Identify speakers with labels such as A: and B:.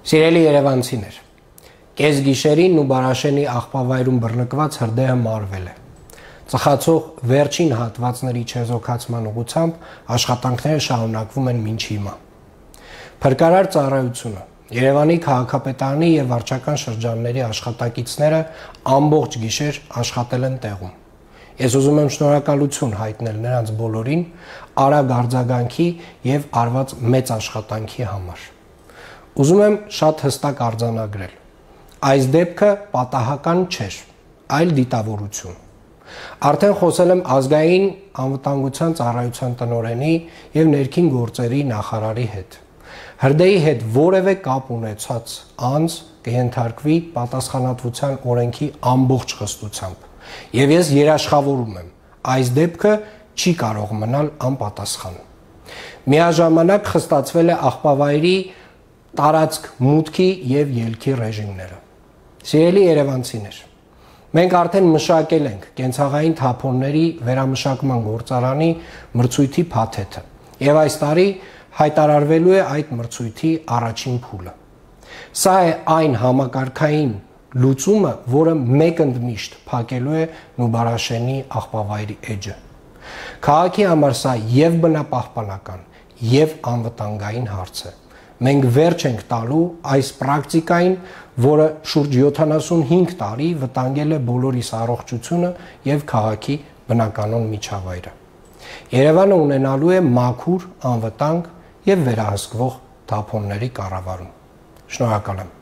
A: Սիրելի երևանցիներ, կես գիշերին Նուբարաշենի աղբավայրում բռնկված հրդեհը մարվել է։ Ծխացող վերջին հատվածների չեզոքացման ուղղությամբ աշխատանքները շարունակվում են մինչ հիմա։ Փրկարար ծառայությունը, Երևանի քաղաքապետարանի եւ վարչական շրջանների աշխատակիցները ամբողջ գիշեր աշխատել են տեղում։ Ես ուզում եմ շնորհակալություն հայտնել նրանց բոլորին արագ արձագանքի եւ արված մեծ աշխատանքի համար։ Ուզում եմ շատ հստակ արձանագրել. այս դեպքը պատահական չէր, այլ դիտավորություն։ Արդեն խոսել եմ ազգային անվտանգության ծառայության տնօրենի եւ ներքին գործերի նախարարի հետ։ Հրդեհի հետ որևէ կապ ունեցած անձ կհենթարկվի պատասխանատվության օրենքի ամբողջ խստությամբ։ Եվ ես երաշխավորում եմ, այս դեպքը չի կարող մնալ անպատասխան։ Միաժամանակ խստացվել է աղբավայրի տարածք մուտքի եւ ելքի ռեժիմները։ Սիրելի երևանցիներ, մենք արդեն մշակել ենք կենցաղային թափոնների վերամշակման գործարանի մրցույթի փաթեթը եւ այս տարի հայտարարվելու է այդ մրցույթի առաջին փուլը։ Սա է այն համակարգային լուծումը, որը մեկընդմիշտ փակելու է Նուբարաշենի աղբավայրի էջը։ Քաղաքի համար սա եւ բնապահպանական, եւ անվտանգային հարց է։ Մենք վերջ ենք տալու այս պրակտիկային, որը շուրջ 75 տարի վտանգել է բոլորիս առողջությունը եւ քաղաքի բնականոն միջավայրը։ Երևանը ունենալու է մաքուր, անվտանգ եւ վերահսկվող թափոնների կառավարում։ Շնորհակալ եմ։